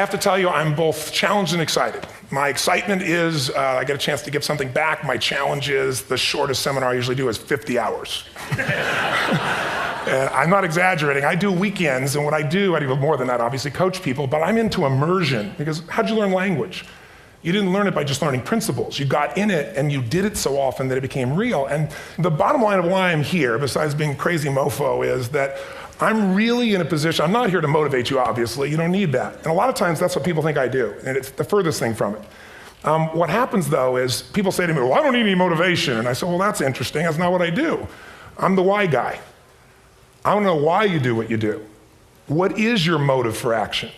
have to tell you, I'm both challenged and excited. My excitement is I get a chance to give something back. My challenge is the shortest seminar I usually do is 50 hours. And I'm not exaggerating. I do weekends, and what I do more than that, obviously, coach people, but I'm into immersion, because how'd you learn language? You didn't learn it by just learning principles. You got in it, and you did it so often that it became real. And the bottom line of why I'm here, besides being crazy mofo, is that I'm really in a position, I'm not here to motivate you, obviously. You don't need that. And a lot of times, that's what people think I do, and it's the furthest thing from it. What happens, though, is people say to me, well, I don't need any motivation. And I say, well, that's interesting. That's not what I do. I'm the why guy. I want to know why you do what you do. What is your motive for action?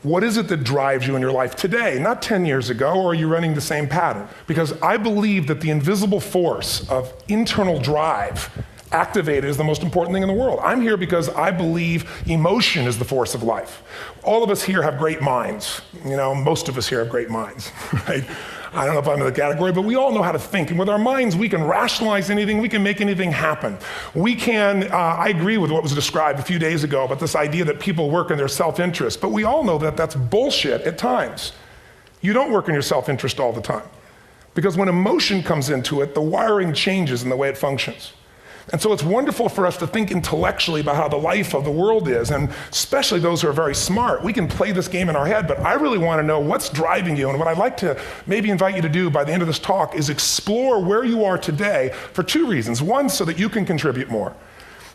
What is it that drives you in your life today, not 10 years ago, or are you running the same pattern? Because I believe that the invisible force of internal drive activated is the most important thing in the world. I'm here because I believe emotion is the force of life. All of us here have great minds. You know, most of us here have great minds, right? I don't know if I'm in the category, but we all know how to think. And with our minds, we can rationalize anything. We can make anything happen. We can, I agree with what was described a few days ago about this idea that people work in their self-interest. But we all know that that's bullshit at times. You don't work in your self-interest all the time. Because when emotion comes into it, the wiring changes in the way it functions. And so it's wonderful for us to think intellectually about how the life of the world is, and especially those who are very smart. We can play this game in our head, but I really want to know what's driving you. And what I'd like to maybe invite you to do by the end of this talk is explore where you are today for two reasons. One, so that you can contribute more.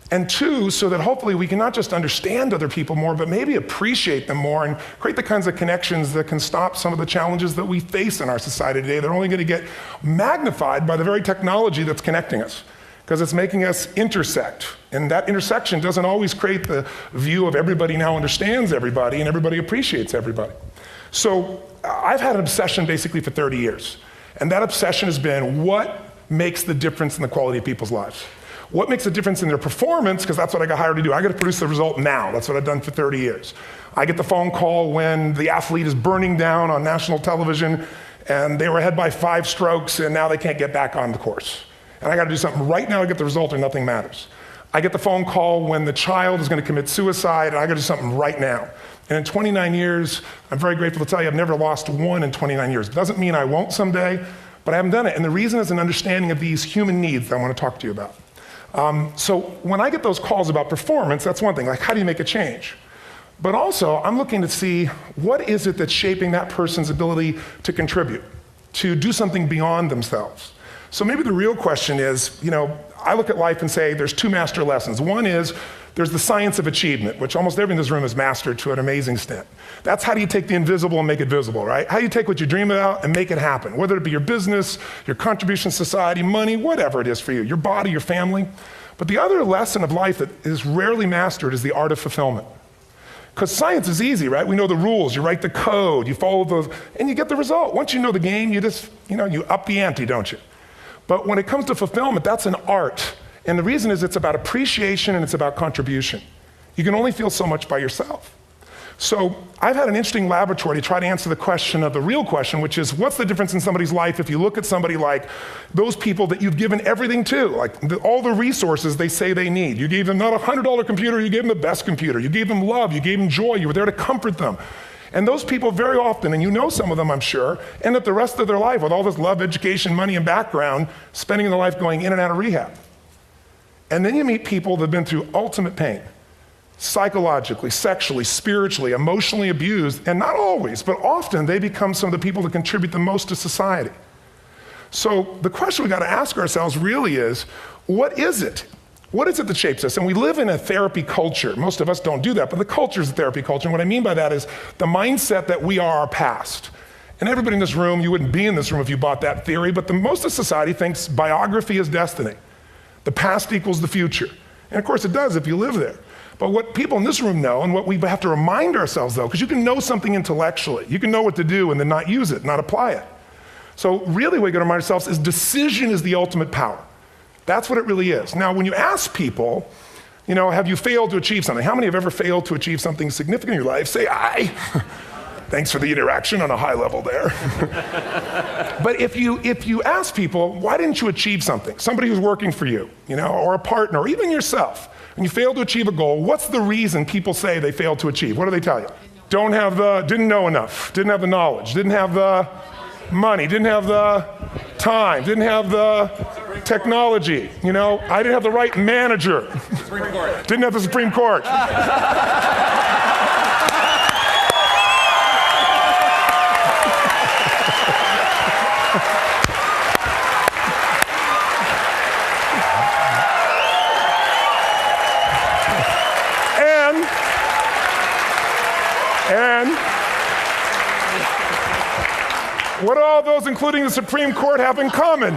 And two, so that hopefully we can not just understand other people more, but maybe appreciate them more and create the kinds of connections that can stop some of the challenges that we face in our society today. They're only going to get magnified by the very technology that's connecting us, because it's making us intersect. And that intersection doesn't always create the view of everybody now understands everybody and everybody appreciates everybody. So I've had an obsession basically for 30 years. And that obsession has been what makes the difference in the quality of people's lives? What makes a difference in their performance? Because that's what I got hired to do. I got to produce the result now. That's what I've done for 30 years. I get the phone call when the athlete is burning down on national television and they were ahead by 5 strokes and now they can't get back on the course. And I got to do something right now to get the result or nothing matters. I get the phone call when the child is going to commit suicide, and I got to do something right now. And in 29 years, I'm very grateful to tell you I've never lost one in 29 years. It doesn't mean I won't someday, but I haven't done it. And the reason is an understanding of these human needs that I want to talk to you about. So when I get those calls about performance, that's one thing, like how do you make a change? But also, I'm looking to see what is it that's shaping that person's ability to contribute, to do something beyond themselves. So maybe the real question is, you know, I look at life and say there's 2 master lessons. One is there's the science of achievement, which almost everyone in this room has mastered to an amazing extent. That's how do you take the invisible and make it visible, right? How do you take what you dream about and make it happen, whether it be your business, your contribution to society, money, whatever it is for you, your body, your family. But the other lesson of life that is rarely mastered is the art of fulfillment. Because science is easy, right? We know the rules, you write the code, you follow those, and you get the result. Once you know the game, you just, you up the ante, don't you? But when it comes to fulfillment, that's an art. And the reason is it's about appreciation and it's about contribution. You can only feel so much by yourself. So I've had an interesting laboratory to try to answer the question of the real question, which is what's the difference in somebody's life if you look at somebody like those people that you've given everything to, like all the resources they say they need. You gave them not a $100 computer, you gave them the best computer. You gave them love, you gave them joy, you were there to comfort them. And those people very often, and you know some of them I'm sure, end up the rest of their life with all this love, education, money, and background, spending their life going in and out of rehab. And then you meet people that have been through ultimate pain, psychologically, sexually, spiritually, emotionally abused, and not always, but often they become some of the people that contribute the most to society. So the question we got to ask ourselves really is, what is it? What is it that shapes us? And we live in a therapy culture. Most of us don't do that, but the culture is a therapy culture. And what I mean by that is the mindset that we are our past. And everybody in this room, you wouldn't be in this room if you bought that theory, but most of society thinks biography is destiny. The past equals the future. And of course it does if you live there. But what people in this room know, and what we have to remind ourselves though, because you can know something intellectually, you can know what to do and then not use it, not apply it. So really what we got to remind ourselves is decision is the ultimate power. That's what it really is. Now, when you ask people, have you failed to achieve something? How many have ever failed to achieve something significant in your life? Say, I. Thanks for the interaction on a high level there. But if you ask people, why didn't you achieve something? Somebody who's working for you, or a partner, or even yourself, and you failed to achieve a goal, what's the reason people say they failed to achieve? What do they tell you? didn't know enough, didn't have the knowledge, didn't have the money, didn't have the time, didn't have the technology, you know? I didn't have the right manager. Supreme Court. Didn't have the Supreme Court. And what do all those, including the Supreme Court, have in common?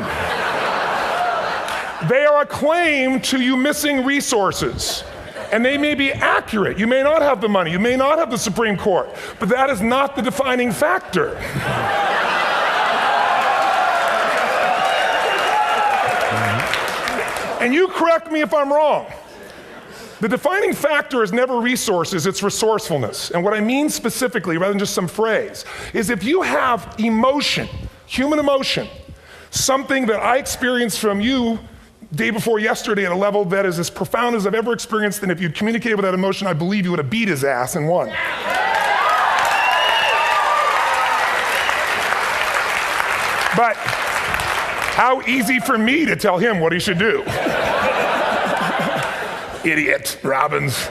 They are a claim to you missing resources. And they may be accurate. You may not have the money. You may not have the Supreme Court. But that is not the defining factor. And you correct me if I'm wrong. The defining factor is never resources, it's resourcefulness. And what I mean specifically, rather than just some phrase, is if you have emotion, human emotion, something that I experienced from you day before yesterday at a level that is as profound as I've ever experienced, and if you'd communicated with that emotion, I believe you would have beat his ass and won. But how easy for me to tell him what he should do. Idiot, Robbins.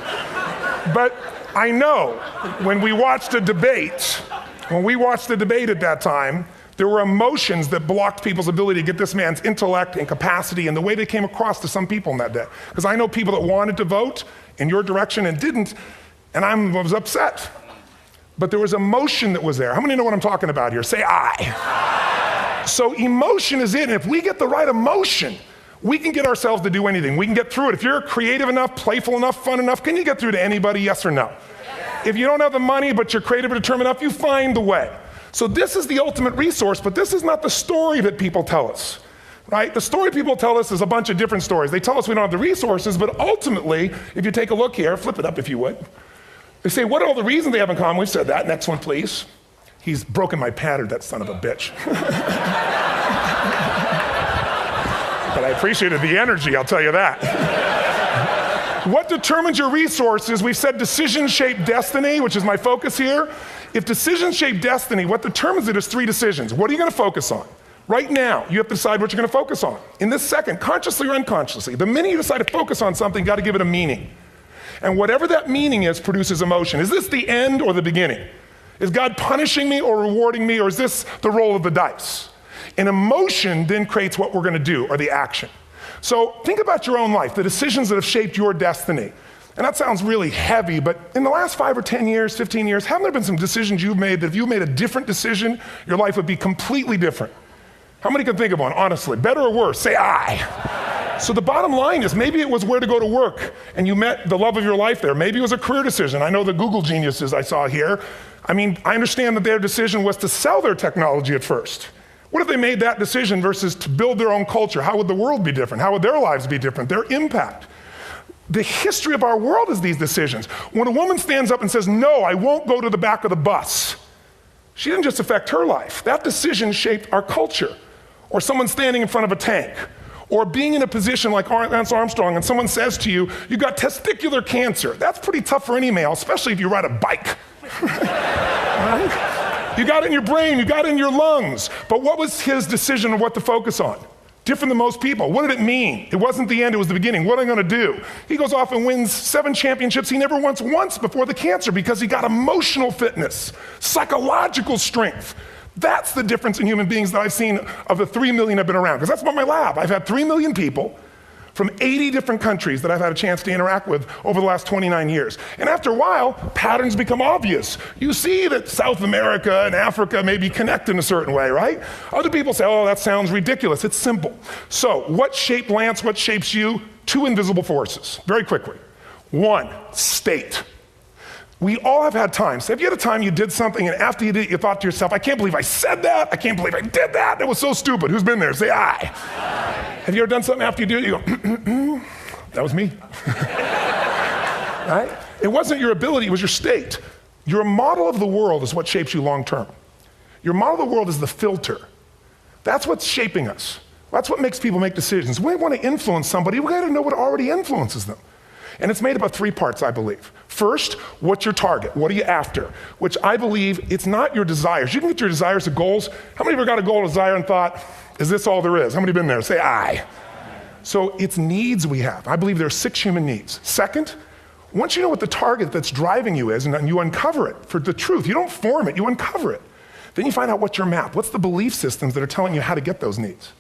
But I know when we watched a debate, at that time, there were emotions that blocked people's ability to get this man's intellect and capacity and the way they came across to some people in that day. Because I know people that wanted to vote in your direction and didn't, and I was upset. But there was emotion that was there. How many know what I'm talking about here? Say I. So emotion is it, and if we get the right emotion, we can get ourselves to do anything. We can get through it. If you're creative enough, playful enough, fun enough, can you get through to anybody, yes or no? If you don't have the money, but you're creative and determined enough, you find the way. So this is the ultimate resource, but this is not the story that people tell us, right? The story people tell us is a bunch of different stories. They tell us we don't have the resources, but ultimately, if you take a look here, flip it up if you would. They say, what are all the reasons they have in common? We've said that. Next one, please. He's broken my pattern, that son of a bitch. But I appreciated the energy, I'll tell you that. What determines your resources? We've said decisions shape destiny, which is my focus here. If decisions shape destiny, what determines it is 3 decisions. What are you going to focus on? Right now, you have to decide what you're going to focus on. In this second, consciously or unconsciously, the minute you decide to focus on something, you got to give it a meaning. And whatever that meaning is produces emotion. Is this the end or the beginning? Is God punishing me or rewarding me, or is this the roll of the dice? And emotion then creates what we're going to do, or the action. So think about your own life, the decisions that have shaped your destiny. And that sounds really heavy, but in the last 5 or 10 years, 15 years, haven't there been some decisions you've made that if you made a different decision, your life would be completely different? How many can think of one, honestly? Better or worse? Say I. So the bottom line is maybe it was where to go to work and you met the love of your life there. Maybe it was a career decision. I know the Google geniuses I saw here. I mean, I understand that their decision was to sell their technology at first. What if they made that decision versus to build their own culture? How would the world be different? How would their lives be different? Their impact. The history of our world is these decisions. When a woman stands up and says, no, I won't go to the back of the bus, she didn't just affect her life. That decision shaped our culture. Or someone standing in front of a tank. Or being in a position like Lance Armstrong and someone says to you, you got testicular cancer. That's pretty tough for any male, especially if you ride a bike. Right? You got it in your brain, you got it in your lungs. But what was his decision of what to focus on? Different than most people. What did it mean? It wasn't the end, it was the beginning. What am I going to do? He goes off and wins 7 championships he never won once before the cancer because he got emotional fitness, psychological strength. That's the difference in human beings that I've seen of the 3 million I've been around. Because that's about my lab. I've had 3 million people from 80 different countries that I've had a chance to interact with over the last 29 years. And after a while, patterns become obvious. You see that South America and Africa maybe connect in a certain way, right? Other people say, oh, that sounds ridiculous. It's simple. So what shaped Lance? What shapes you? 2 invisible forces, very quickly. 1, state. We all have had times. Have you had a time you did something and after you did it, you thought to yourself, I can't believe I said that. I can't believe I did that. That was so stupid. Who's been there? Say aye. Have you ever done something after you do it, you go, that was me. Right? It wasn't your ability, it was your state. Your model of the world is what shapes you long term. Your model of the world is the filter. That's what's shaping us. That's what makes people make decisions. We want to influence somebody, we gotta know what already influences them. And it's made up of 3 parts, I believe. First, what's your target? What are you after? Which I believe it's not your desires. You can get your desires to goals. How many of you got a goal or desire and thought, is this all there is? How many have been there? Say aye. So it's needs we have. I believe there are 6 human needs. Second, once you know what the target that's driving you is and you uncover it for the truth, you don't form it, you uncover it. Then you find out what's your map. What's the belief systems that are telling you how to get those needs?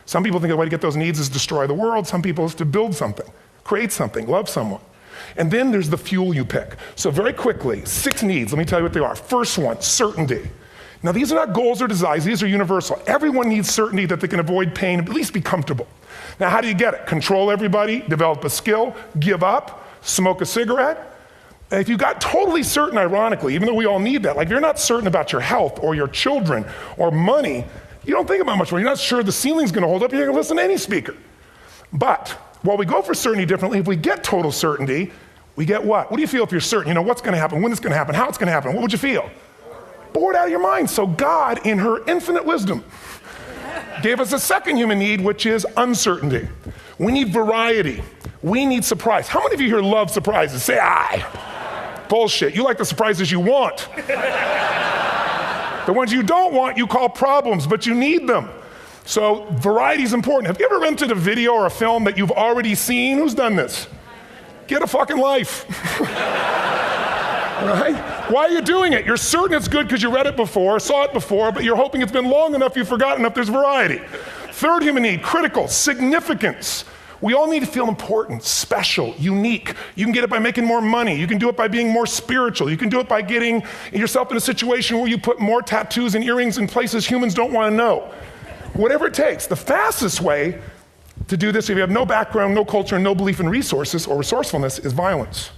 Some people think the way to get those needs is destroy the world. Some people is to build something, create something, love someone. And then there's the fuel you pick. So very quickly, 6 needs, let me tell you what they are. First one, certainty. Now these are not goals or desires, these are universal. Everyone needs certainty that they can avoid pain, at least be comfortable. Now how do you get it? Control everybody, develop a skill, give up, smoke a cigarette. If you got totally certain, ironically, even though we all need that, like if you're not certain about your health or your children or money, you don't think about much more. You're not sure the ceiling's gonna hold up, you're gonna listen to any speaker. But while we go for certainty differently, if we get total certainty, we get what? What do you feel if you're certain? You know what's gonna happen, when it's gonna happen, how it's gonna happen, what would you feel? Bored out of your mind. So God, in her infinite wisdom, gave us a second human need, which is uncertainty. We need variety. We need surprise. How many of you here love surprises? Say aye. Bullshit. You like the surprises you want. The ones you don't want, you call problems, but you need them. So variety is important. Have you ever rented a video or a film that you've already seen? Who's done this? Get a fucking life. Right? Why are you doing it? You're certain it's good because you read it before, saw it before, but you're hoping it's been long enough you've forgotten enough there's variety. Third human need, critical, significance. We all need to feel important, special, unique. You can get it by making more money. You can do it by being more spiritual. You can do it by getting yourself in a situation where you put more tattoos and earrings in places humans don't want to know. Whatever it takes. The fastest way to do this, if you have no background, no culture, and no belief in resources or resourcefulness, is violence.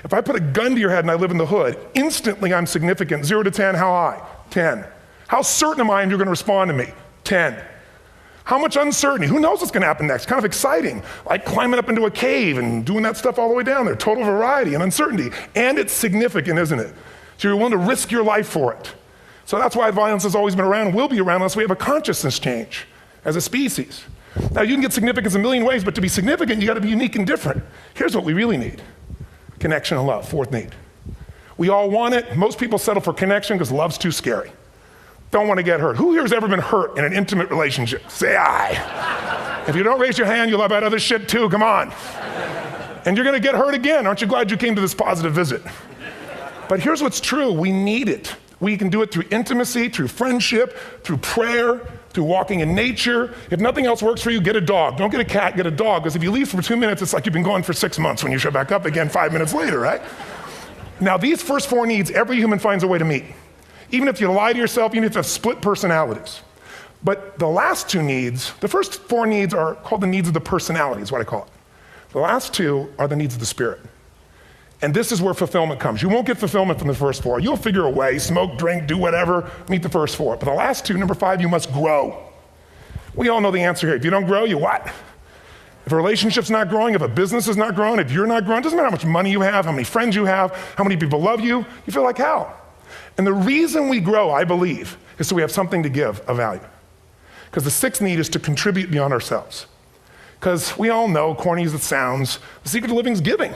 If I put a gun to your head and I live in the hood, instantly I'm significant. 0 to 10, how high? 10. How certain am I you're going to respond to me? 10. How much uncertainty? Who knows what's going to happen next? Kind of exciting, like climbing up into a cave and doing that stuff all the way down there. Total variety and uncertainty. And it's significant, isn't it? So you're willing to risk your life for it. So that's why violence has always been around and will be around unless we have a consciousness change as a species. Now you can get significance a million ways, but to be significant, you got to be unique and different. Here's what we really need. Connection and love, fourth need. We all want it. Most people settle for connection because love's too scary. Don't want to get hurt. Who here has ever been hurt in an intimate relationship? Say aye. If you don't raise your hand, you'll have about other shit too, come on. And you're gonna get hurt again. Aren't you glad you came to this positive visit? But here's what's true, we need it. We can do it through intimacy, through friendship, through prayer, through walking in nature. If nothing else works for you, get a dog. Don't get a cat, get a dog, because if you leave for 2 minutes, it's like you've been gone for 6 months when you show back up again 5 minutes later, right? Now these first 4 needs, every human finds a way to meet. Even if you lie to yourself, even if you have split personalities. But the last 2 needs, the first 4 needs are called the needs of the personality, is what I call it. The last 2 are the needs of the spirit. And this is where fulfillment comes. You won't get fulfillment from the first 4. You'll figure a way, smoke, drink, do whatever, meet the first 4. But the last 2, number 5, you must grow. We all know the answer here. If you don't grow, you what? If a relationship's not growing, if a business is not growing, if you're not growing, it doesn't matter how much money you have, how many friends you have, how many people love you, you feel like hell. And the reason we grow, I believe, is so we have something to give of value. Because the 6th need is to contribute beyond ourselves. Because we all know, corny as it sounds, the secret to living is giving.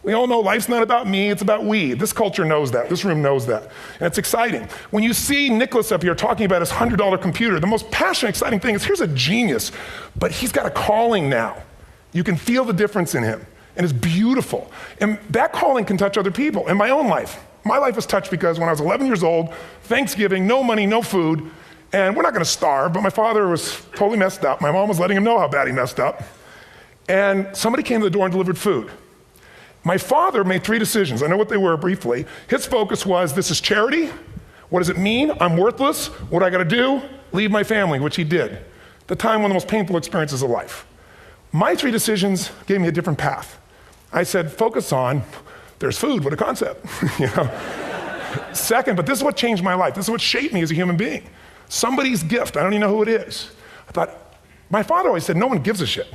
We all know life's not about me, it's about we. This culture knows that, this room knows that. And it's exciting. When you see Nicholas up here talking about his $100 computer, the most passionate, exciting thing is here's a genius, but he's got a calling now. You can feel the difference in him, and it's beautiful. And that calling can touch other people. In my own life, my life was touched because when I was 11 years old, Thanksgiving, no money, no food, and we're not gonna starve, but my father was totally messed up. My mom was letting him know how bad he messed up. And somebody came to the door and delivered food. My father made 3 decisions. I know what they were briefly. His focus was, this is charity. What does it mean? I'm worthless. What do I gotta do? Leave my family, which he did. The time, one of the most painful experiences of life. My 3 decisions gave me a different path. I said, focus on, there's food, what a concept. You know? Second, but this is what changed my life. This is what shaped me as a human being. Somebody's gift, I don't even know who it is. I thought, my father always said, no one gives a shit.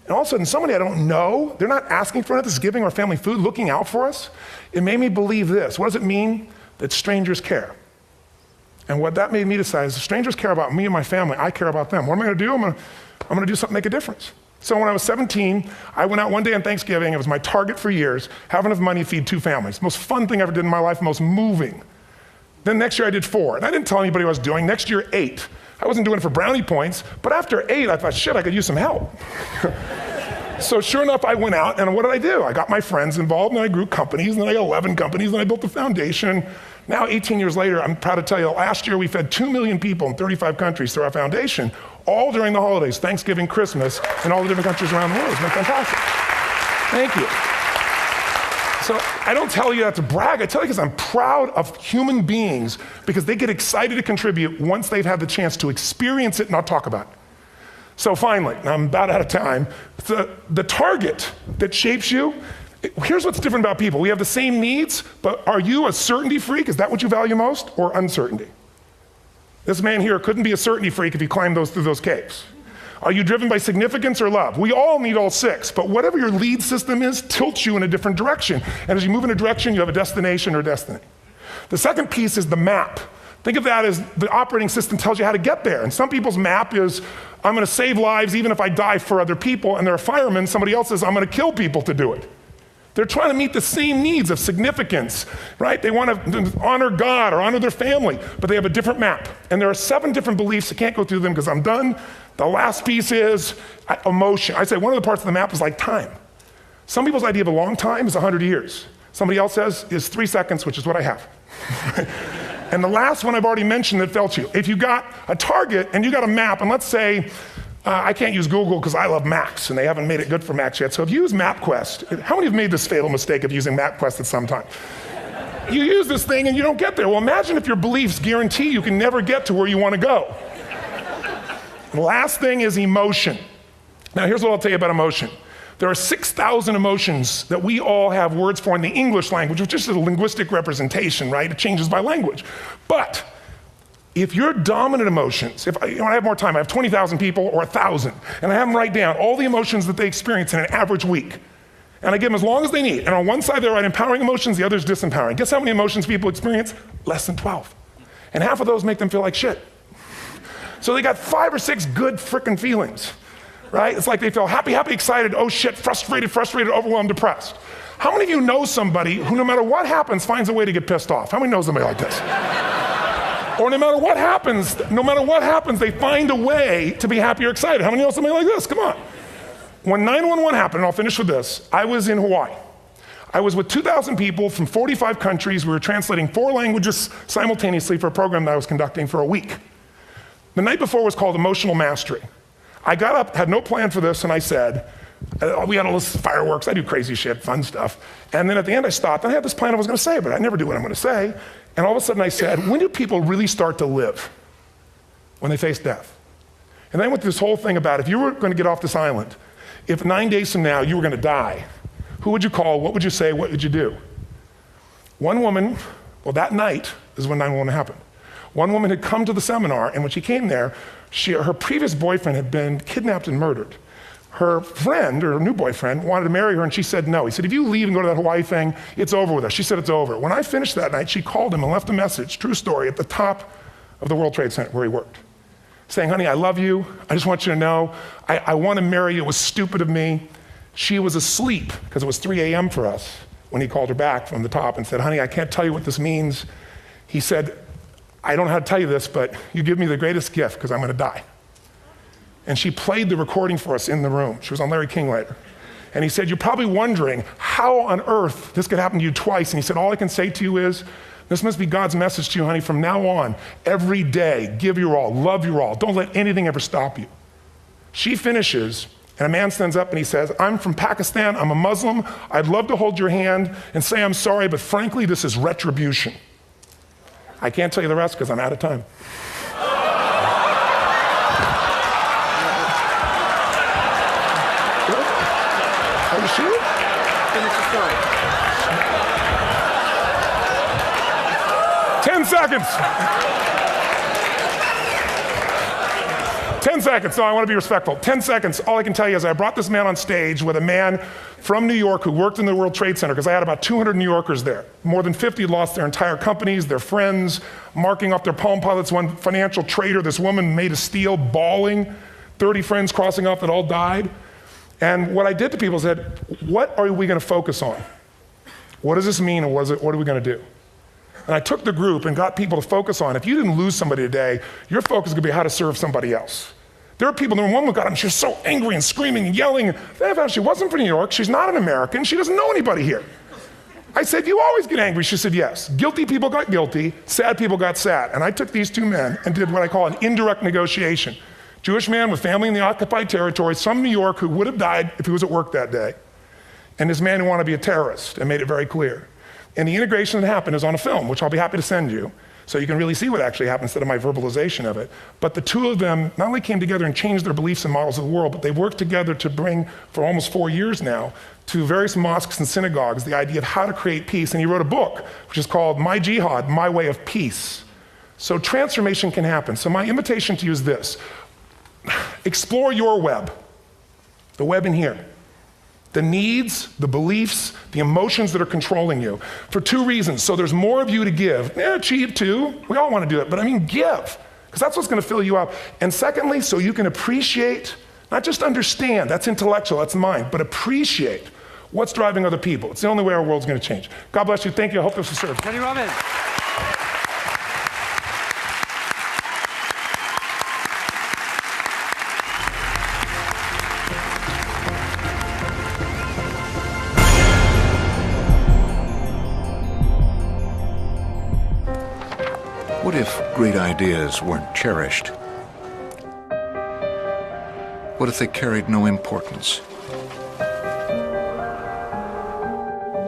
And all of a sudden, somebody I don't know, they're not asking for it, this is giving our family food, looking out for us. It made me believe this. What does it mean? That strangers care. And what that made me decide is if strangers care about me and my family, I care about them. What am I gonna do? I'm gonna do something to make a difference. So when I was 17, I went out one day on Thanksgiving. It was my target for years, have enough money to feed 2 families. Most fun thing I ever did in my life, most moving. Then next year I did 4, and I didn't tell anybody what I was doing. Next year, 8. I wasn't doing it for brownie points, but after 8, I thought, shit, I could use some help. So sure enough, I went out, and what did I do? I got my friends involved, and I grew companies, and then I got 11 companies, and I built a foundation. Now, 18 years later, I'm proud to tell you, last year we fed 2 million people in 35 countries through our foundation, all during the holidays, Thanksgiving, Christmas, in all the different countries around the world. It's been fantastic. Thank you. So I don't tell you that to brag, I tell you because I'm proud of human beings because they get excited to contribute once they've had the chance to experience it, not talk about it. So finally, I'm about out of time, the target that shapes you, here's what's different about people. We have the same needs, but are you a certainty freak? Is that what you value most, or uncertainty? This man here couldn't be a certainty freak if he climbed through those caves. Are you driven by significance or love? We all need all 6, but whatever your lead system is tilts you in a different direction. And as you move in a direction, you have a destination or destiny. The second piece is the map. Think of that as the operating system tells you how to get there. And some people's map is, I'm gonna save lives even if I die for other people, and they're a fireman. Somebody else says, I'm gonna kill people to do it. They're trying to meet the same needs of significance, right? They want to honor God or honor their family, but they have a different map. And there are 7 different beliefs. I can't go through them because I'm done. The last piece is emotion. I say one of the parts of the map is like time. Some people's idea of a long time is 100 years. Somebody else says is 3 seconds, which is what I have. And the last one I've already mentioned that felt you. If you got a target and you got a map, and let's say, I can't use Google because I love Macs, and they haven't made it good for Macs yet. So if you use MapQuest, how many have made this fatal mistake of using MapQuest at some time? You use this thing and you don't get there. Well, imagine if your beliefs guarantee you can never get to where you want to go. The last thing is emotion. Now here's what I'll tell you about emotion. There are 6,000 emotions that we all have words for in the English language, which is a linguistic representation, right? It changes by language. But if your dominant emotions, if I have more time, I have 20,000 people or 1,000, and I have them write down all the emotions that they experience in an average week. And I give them as long as they need. And on one side, they write empowering emotions, the other is disempowering. Guess how many emotions people experience? Less than 12. And half of those make them feel like shit. So they got 5 or 6 good frickin' feelings, right? It's like they feel happy, happy, excited, oh shit, frustrated, overwhelmed, depressed. How many of you know somebody who no matter what happens finds a way to get pissed off? How many know somebody like this? Or no matter what happens, they find a way to be happy or excited. How many know somebody like this? Come on. When 911 happened, and I'll finish with this, I was in Hawaii. I was with 2,000 people from 45 countries. We were translating 4 languages simultaneously for a program that I was conducting for a week. The night before was called Emotional Mastery. I got up, had no plan for this, and I said, we had all this fireworks, I do crazy shit, fun stuff. And then at the end I stopped, and I had this plan I was gonna say, but I never do what I'm gonna say. And all of a sudden I said, when do people really start to live? When they face death. And then I went through this whole thing about if you were gonna get off this island, if 9 days from now you were gonna die, who would you call, what would you say, what would you do? One woman, well that night is when 911 happened. One woman had come to the seminar, and when she came there, her previous boyfriend had been kidnapped and murdered. Her friend, or her new boyfriend, wanted to marry her, and she said no. He said, if you leave and go to that Hawaii thing, it's over with us. She said it's over. When I finished that night, she called him and left a message, true story, at the top of the World Trade Center where he worked, saying, honey, I love you. I just want you to know, I want to marry you. It was stupid of me. She was asleep, because it was 3 a.m. for us, when he called her back from the top and said, honey, I can't tell you what this means. He said, I don't know how to tell you this, but you give me the greatest gift, because I'm going to die. And she played the recording for us in the room. She was on Larry King later. And he said, you're probably wondering how on earth this could happen to you twice. And he said, all I can say to you is, this must be God's message to you, honey. From now on, every day, give your all, love your all. Don't let anything ever stop you. She finishes, and a man stands up and he says, I'm from Pakistan, I'm a Muslim. I'd love to hold your hand and say I'm sorry, but frankly, this is retribution. I can't tell you the rest because I'm out of time. Are you sure? Finish the story. 10 seconds. 10 seconds, no, I want to be respectful. 10 seconds, all I can tell you is I brought this man on stage with a man from New York who worked in the World Trade Center, because I had about 200 New Yorkers there. More than 50 lost their entire companies, their friends, marking off their Palm Pilots. One financial trader, this woman made of steel, bawling, 30 friends crossing off that all died. And what I did to people is said, what are we going to focus on? What does this mean, and what are we going to do? And I took the group and got people to focus on, if you didn't lose somebody today, your focus is going to be how to serve somebody else. There are people, one woman got up, she was so angry and screaming and yelling. And then I found she wasn't from New York, she's not an American, she doesn't know anybody here. I said, you always get angry? She said, yes. Guilty people got guilty, sad people got sad. And I took these two men and did what I call an indirect negotiation. Jewish man with family in the occupied territory, some New York who would have died if he was at work that day, and this man who wanted to be a terrorist, and made it very clear. And the integration that happened is on a film, which I'll be happy to send you, so you can really see what actually happened instead of my verbalization of it. But the two of them not only came together and changed their beliefs and models of the world, but they worked together to bring, for almost 4 years now, to various mosques and synagogues, the idea of how to create peace. And he wrote a book, which is called My Jihad, My Way of Peace. So transformation can happen. So my invitation to you is this. Explore your web, the web in here. The needs, the beliefs, the emotions that are controlling you, for two reasons. So there's more of you to give. Achieve too, we all want to do it, but I mean give, because that's what's going to fill you up. And secondly, so you can appreciate, not just understand, that's intellectual, that's mind, but appreciate what's driving other people. It's the only way our world's going to change. God bless you, thank you, I hope this will serve. Tony Robbins. What if great ideas weren't cherished? What if they carried no importance?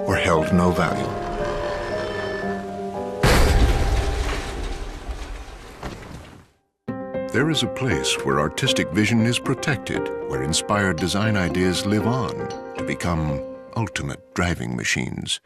Or held no value? There is a place where artistic vision is protected, where inspired design ideas live on to become ultimate driving machines.